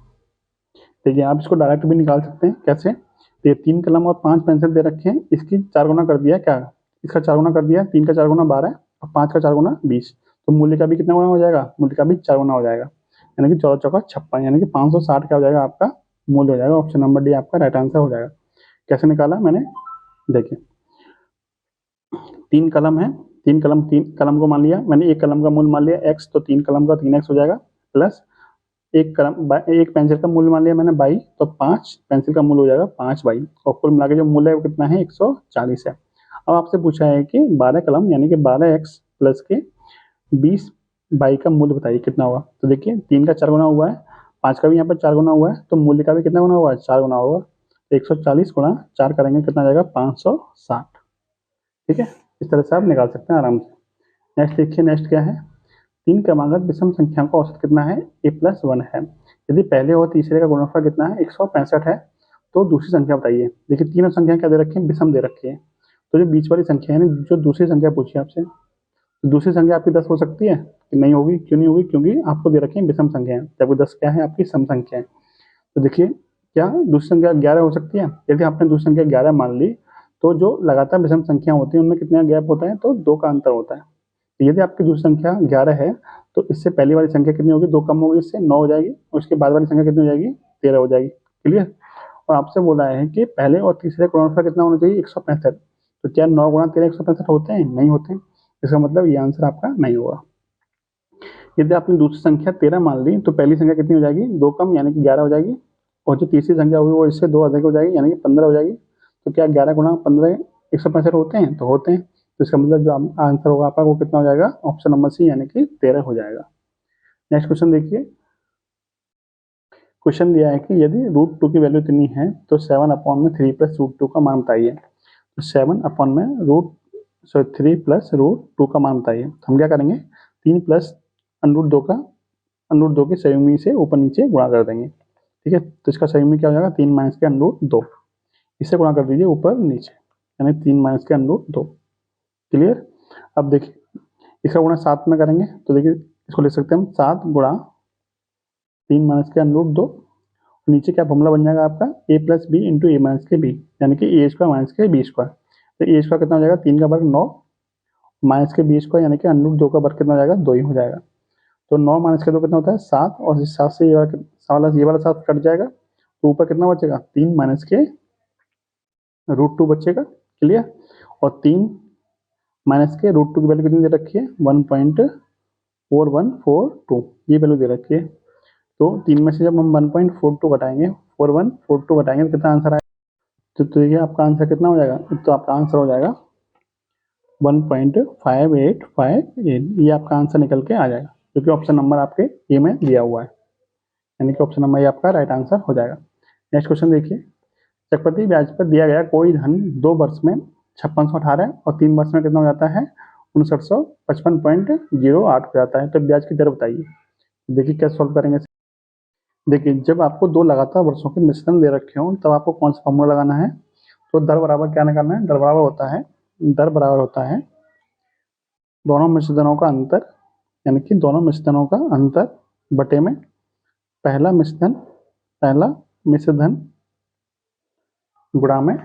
देखिए आप इसको डायरेक्ट भी निकाल सकते हैं, कैसे, तो ये 3 कलम और 5 पेंसिल दे रखे हैं, इसकी 4 गुना कर दिया, क्या इसका 4 गुना कर दिया, 3 का 4 गुना 12 और 5 का 4 गुना 20, तो मूल्य का भी कितना गुना हो जाएगा, मूल्य का भी 4 गुना हो जाएगा, यानी कि 14 चौका 56, यानी कि 560 क्या हो जाएगा आपका मूल्य हो जाएगा। ऑप्शन नंबर डी आपका राइट आंसर हो जाएगा। कैसे निकाला मैंने, देखिए 3 कलम है, 3 कलम को मान लिया मैंने, एक कलम का मूल्य मान लिया x, तो 3 कलम का 3x हो जाएगा, प्लस एक पेंसिल का मूल्य मान लिया मैंने 22, तो 5 पेंसिल का मूल्य हो जाएगा 5/22, और कुल मिला के जो मूल्य है वो कितना है 140 है। अब आपसे पूछा है कि 12 कलम यानी कि 12x प्लस के 20/22 का मूल्य बताइए कितना होगा। तो देखिए 3 का 4 गुना हुआ है, 5 का भी यहाँ पर 4 गुना हुआ है, तो मूल्य का भी कितना गुना हुआ है 4 गुना होगा, तो 140 गुणा 4 करेंगे कितना आ जाएगा 560। ठीक है, इस तरह से आप निकाल सकते हैं आराम से। नेक्स्ट देखिए, नेक्स्ट क्या है, 3 क्रमागत विषम संख्याओं का औसत कितना है a+1 है। यदि पहले और तीसरे का गुणनफल कितना है 165 है, तो दूसरी संख्या बताइए। देखिए तीनों संख्या क्या दे रखी है, विषम दे रखी है, तो जो बीच वाली संख्या है जो दूसरी संख्या पूछी आपसे, तो दूसरी संख्या आपकी 10 हो सकती है कि नहीं होगी, क्यों नहीं होगी, क्योंकि आपको दे रखी है विषम संख्या है, जबकि 10 क्या है आपकी सम संख्या है। तो देखिए क्या दूसरी संख्या 11 हो सकती है, यदि आपने दूसरी संख्या 11 मान ली, तो जो लगातार विषम संख्या होती है उनमें कितना गैप होता है, तो 2 का अंतर होता है। तो यदि आपकी दूसरी संख्या 11 है, तो इससे पहली वाली संख्या कितनी होगी, 2 कम होगी, इससे 9 हो जाएगी, और उसके बाद वाली संख्या कितनी हो जाएगी 13 हो जाएगी। क्लियर। और आपसे बोला है कि पहले और तीसरे गुणनफल कितना होना चाहिए 165, तो क्या 9 गुणा 13 165 होते हैं, नहीं होते, इसका मतलब ये आंसर आपका नहीं होगा। यदि आपने दूसरी संख्या 13 मान ली, तो पहली संख्या कितनी हो जाएगी 2 कम यानी कि 11 हो जाएगी, और जो तीसरी संख्या होगी वो इससे 2 अधिक हो जाएगी यानी कि 15 हो जाएगी। तो क्या 11 गुणा 15 165 होते हैं, तो होते हैं, तो इसका मतलब जो आंसर होगा आपका वो कितना हो जाएगा ऑप्शन नंबर सी यानी कि 13 हो जाएगा। नेक्स्ट क्वेश्चन देखिए, क्वेश्चन दिया है कि यदि √2 की वैल्यू इतनी है तो 7/3 प्लस √2 का मान बताइए। तो 3 प्लस √2 का मान बताइए। तो हम क्या करेंगे, 3 प्लस √2 का √2 की संयुग्मी से ऊपर नीचे गुणा कर देंगे। ठीक है, तो इसका संयुग्मी क्या हो जाएगा 3 माइनस के √2, इससे गुणा कर दीजिए ऊपर नीचे, यानी 3 माइनस के √2। क्लियर। अब देखिए इसका गुणा 7 में करेंगे, तो देखिए इसको लिख सकते हैं हम 7 गुणा 3 माइनस के √2, नीचे क्या फॉर्मूला बन जाएगा आपका a+b इंटू a माइनस के b, यानी कि a² माइनस के b²। तो a² कितना हो जाएगा 3 का वर्ग 9 माइनस के b² यानी कि √2 का वर्ग कितना हो जाएगा 2 ही हो जाएगा। तो 9 माइनस के 2 कितना होता है 7, और इस 7 से ये वाला 7 कट जाएगा, तो ऊपर कितना बचेगा 3 माइनस के √2 बचेगा। क्लियर। और 3 माइनस के √2 की वैल्यू कितनी दे रखी है 1.4142, ये वैल्यू दे रखी है। तो 3 में से जब हम 1.42 घटाएंगे 4142 घटाएंगे तो कितना आंसर आएगा, तो देखिए आपका आंसर कितना हो जाएगा, तो आपका आंसर हो जाएगा 1.5858, ये आपका आंसर निकल के आ जाएगा, क्योंकि ऑप्शन नंबर आपके ये में दिया हुआ है, यानी कि ऑप्शन नंबर ये आपका राइट आंसर हो जाएगा। नेक्स्ट क्वेश्चन देखिए, चक्रवृद्धि ब्याज पर दिया गया कोई धन 2 वर्ष में 5618 और 3 वर्ष में कितना हो जाता है 5955.08 हो जाता है, तो ब्याज की दर बताइए। देखिए क्या सॉल्व करेंगे। देखिए जब आपको 2 लगातार वर्षों के मिश्रण दे रखे हों तब आपको कौन सा फॉर्मूला लगाना है, तो दर बराबर क्या निकालना है, दर बराबर होता है दोनों मिश्रणों का अंतर, यानी कि दोनों मिश्रणों का अंतर बटे में पहला मिश्रधन गुणा में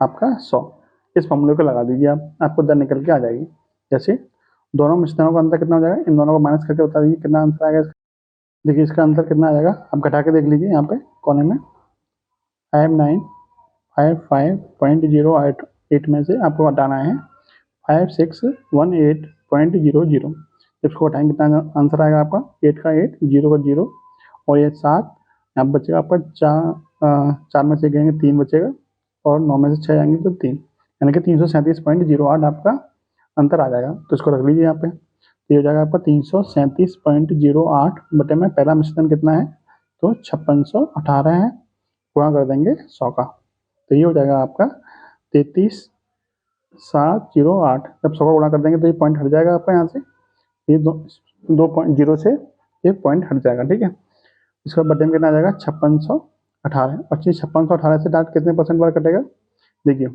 आपका 100। इस फॉर्मूले को लगा दीजिए आप, आपको दर निकल के आ जाएगी। जैसे दोनों मिश्रणों का अंतर कितना हो जाएगा, इन दोनों को माइनस करके बता दीजिए कितना आंसर आएगा। देखिए इसका अंतर कितना आ जाएगा, आप घटा के देख लीजिए यहाँ पे कोने में 5955.08 में से आपको हटाना है 5618.00। इसको हटाएंगे कितना आंसर आएगा आपका 8 का 8 0 का 0, और ये 7 यहाँ बचेगा आपका 4 में से गएंगे 3 बचेगा, और 9 में से 6 आएंगे तो 3, यानी कि 337.08 आपका अंतर आ जाएगा। तो इसको रख लीजिए यहाँ पे, तो ये हो जाएगा आपका 337.08 बटे में पहला मिश्रण कितना है, तो 5618 है, गुणा कर देंगे 100 का, तो ये हो जाएगा आपका 33 708, जब 100 का गुणा कर देंगे तो ये पॉइंट हट जाएगा आपका यहाँ से, ये 2.0 से ये पॉइंट हट जाएगा, ठीक है। इसका बटे में कितना आ जाएगा 5618, और 5618 से डायरेक्ट कितने परसेंट बार कटेगा, देखिए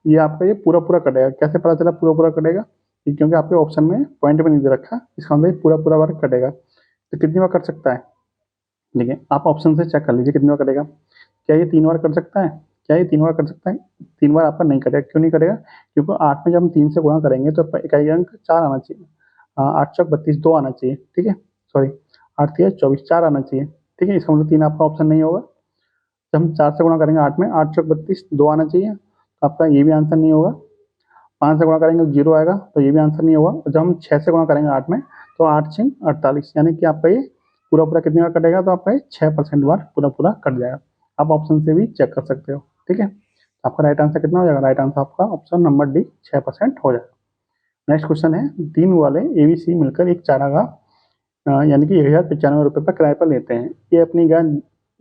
ये आपका ये पूरा पूरा कटेगा। कैसे पता चला पूरा पूरा कटेगा, क्योंकि आपके ऑप्शन में पॉइंट में नहीं दे रखा, इसका मतलब पूरा पूरा बार कटेगा। तो कितनी बार कट सकता है, देखिए आप ऑप्शन से चेक कर लीजिए कितनी बार कटेगा। क्या ये 3 बार कर सकता है, क्या ये 3 बार कर सकता है, 3 बार आपका नहीं कटेगा। क्यों नहीं कटेगा, क्योंकि 8 में जब हम 3 से गुणा करेंगे तो इकाई अंक 4 आना चाहिए, 8 चौक 32 2 आना चाहिए, ठीक है, सॉरी 8 3 24 4 आना चाहिए, ठीक है। इसका मतलब 3 आपका ऑप्शन नहीं होगा। जब हम 4 से गुणा करेंगे 8 में, 8 चौक 32 2 आना चाहिए, तो आपका ये भी आंसर नहीं होगा। 5 से गुणा करेंगे तो 0 आएगा, तो ये भी आंसर नहीं होगा। और जब हम 6 से गुणा करेंगे 8 में, तो 8 6 48, यानी कि आपका ये पूरा पूरा कितनी बार कटेगा, तो आपका ये 6% बार पूरा पूरा कट जाएगा। आप ऑप्शन से भी चेक कर सकते हो, ठीक है। तो आपका राइट आंसर कितना हो जाएगा, राइट आंसर आपका ऑप्शन नंबर डी 6% हो जाएगा। नेक्स्ट क्वेश्चन है, 3 वाले एबीसी मिलकर एक चारागाह यानी कि 1095 रुपये पर किराए पर लेते हैं। ए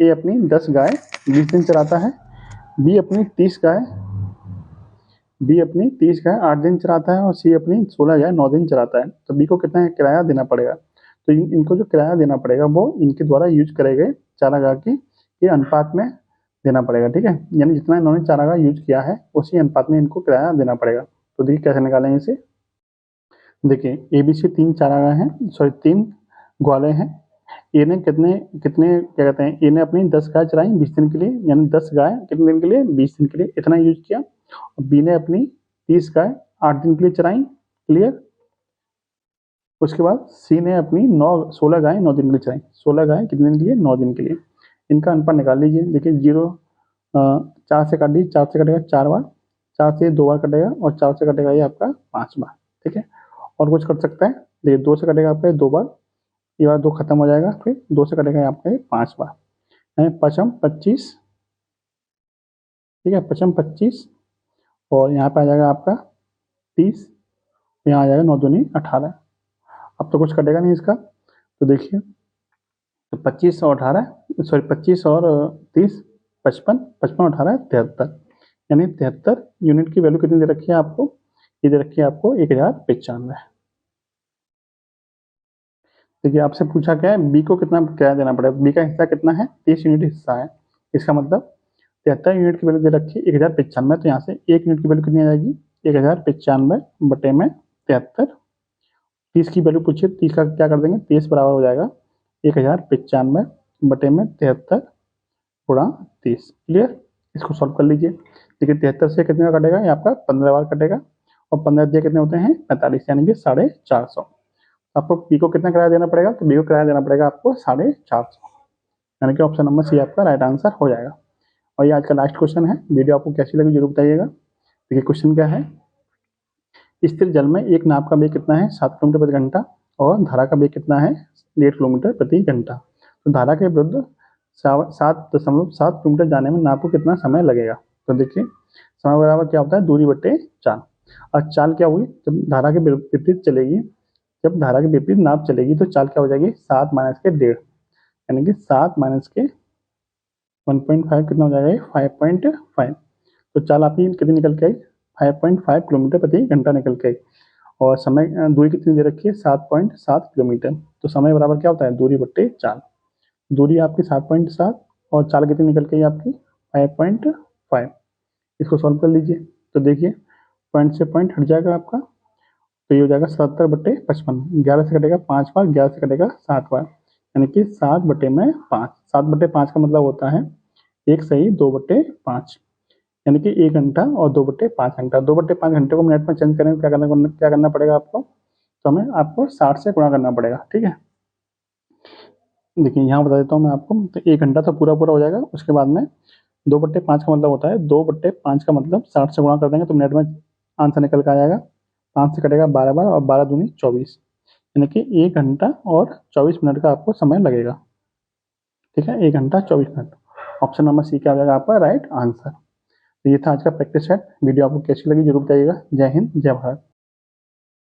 अपनी 10 गाय 20 दिन चराता है, बी अपनी 30 गाय 8 दिन चराता है, और सी अपनी 16 गाय 9 दिन चराता है। तो बी को कितना किराया देना पड़ेगा, तो इनको जो किराया देना पड़ेगा वो इनके द्वारा यूज करे गए चारागाह की ये अनुपात में देना पड़ेगा, ठीक है। यानी जितना इन्होंने चारागाह यूज किया है उसी अनुपात में इनको किराया देना पड़ेगा। तो देखिए कैसे निकालेंगे इसे, देखिए एबीसी 3 चारागाह हैं, सॉरी 3 ग्वाले हैं। ए ने कितने कितने क्या कहते हैं, ए ने अपनी 10 गाय चराई 20 दिन के लिए, यानी 10 गाय कितने दिन के लिए, 20 दिन के लिए, इतना यूज किया। और बी ने अपनी 30 गाय 8 दिन के लिए चराई, क्लियर। उसके बाद सी ने अपनी 16 गाय 9 दिन के लिए चराई, 16 गाय कितने दिन के लिए, 9 दिन के लिए। इनका अनुपात निकाल लीजिए। देखिए 4 से काट लीजिए, 4 से कटेगा 4 बार, 4 से 2 बार कटेगा, और 4 से कटेगा ये आपका 5 बार, ठीक है। और कुछ कर सकता है, देखिए 2 से कटेगा आपका 2 बार, ये बार 2 खत्म हो जाएगा, फिर 2 से कटेगा आपका 5 बार, यानी 5 25, ठीक है, 5 25, और यहाँ पे आ जाएगा आपका 30, यहाँ आ जाएगा 9 दूनी 18। अब तो कुछ कटेगा नहीं इसका, तो देखिए तो 25 और 18, सॉरी 25 और 30 55, 55 और 18 73, यानी 73 यूनिट की वैल्यू कितनी दे रखी है आपको, ये दे रखी है आपको 1095। देखिए आपसे पूछा क्या है, बी को कितना किराया देना पड़ेगा, बी का हिस्सा कितना है, 30 यूनिट हिस्सा है। इसका मतलब 73 यूनिट की वैल्यू दे रखी है 1095, तो यहाँ से 1 यूनिट की वैल्यू कितनी आ जाएगी, 1095 बटे में 73। 30 की वैल्यू पूछिए, 30 का क्या कर देंगे, 30 बराबर हो जाएगा 1095 बटे में 73 गुणा 30, क्लियर। इसको सॉल्व कर लीजिए। देखिए 73 से कितने बार कटेगा, ये आपका 15 बार कटेगा, और 15 दिए कितने होते हैं 45, यानी कि 450। आपको बी को कितना किराया देना पड़ेगा, तो बी को किराया देना पड़ेगा आपको 450, यानी कि ऑप्शन नंबर सी आपका राइट आंसर हो जाएगा। और ये आज का लास्ट क्वेश्चन है। वीडियो आपको कैसी लगी जरूर बताइएगा। देखिए क्वेश्चन क्या है, स्थिर जल में एक नाव का वेग कितना है 7 किलोमीटर प्रति घंटा, और धारा का वेग कितना है 1.5 किलोमीटर प्रति घंटा। तो धारा के विरुद्ध 7.7 किलोमीटर जाने में नाव को कितना समय लगेगा। तो देखिए समय बराबर क्या होता है, दूरी बटे चाल। और चाल क्या हुई, जब धारा के विपरीत चलेगी, जब धारा के विपरीत नाव चलेगी तो चाल क्या हो जाएगी 7 माइनस के 1.5, यानी कि 7 माइनस के 1.5 कितना हो जाएगा 5.5। तो चाल आपकी कितनी निकल के आई 5.5 किलोमीटर प्रति घंटा निकल के आई। और समय दूरी कितनी दे रखी है 7.7 किलोमीटर। तो समय बराबर क्या होता है दूरी बट्टे चाल। दूरी आपकी 7.7 और चाल कितनी निकल के आई आपकी 5.5। इसको सॉल्व कर लीजिए। तो देखिए पॉइंट से पॉइंट हट जाएगा आपका, तो ये हो जाएगा 77/55। 11 से कटेगा 5 बार, 11 से कटेगा 7 बार, यानी कि 7 बटे में 5। 7 बटे 5 का मतलब होता है 1 सही 2 बटे 5, यानी कि 1 घंटा और 2 बटे 5 घंटा। 2 बटे 5 घंटे को मिनट में चेंज करें तो क्या करना पड़ेगा आपको, तो हमें आपको 60 से गुणा करना पड़ेगा, ठीक है। देखिए यहाँ बता देता हूँ मैं आपको, तो 1 घंटा तो पूरा पूरा हो जाएगा। उसके बाद में 2 बटे 5 का मतलब होता है 2 बटे 5 का मतलब 60 से गुणा कर देंगे तो मिनट में आंसर निकल कर आ जाएगा। 5 से कटेगा 12 बार, और 12 दूनी 24, यानी कि 1 घंटा और 24 मिनट का आपको समय लगेगा, ठीक है। 1 घंटा 24 मिनट, ऑप्शन नंबर सी क्या हो जाएगा आपका राइट आंसर। तो ये था आज का प्रैक्टिस सेट। वीडियो आपको कैसी लगी जरूर बताइएगा। जय हिंद जय भारत।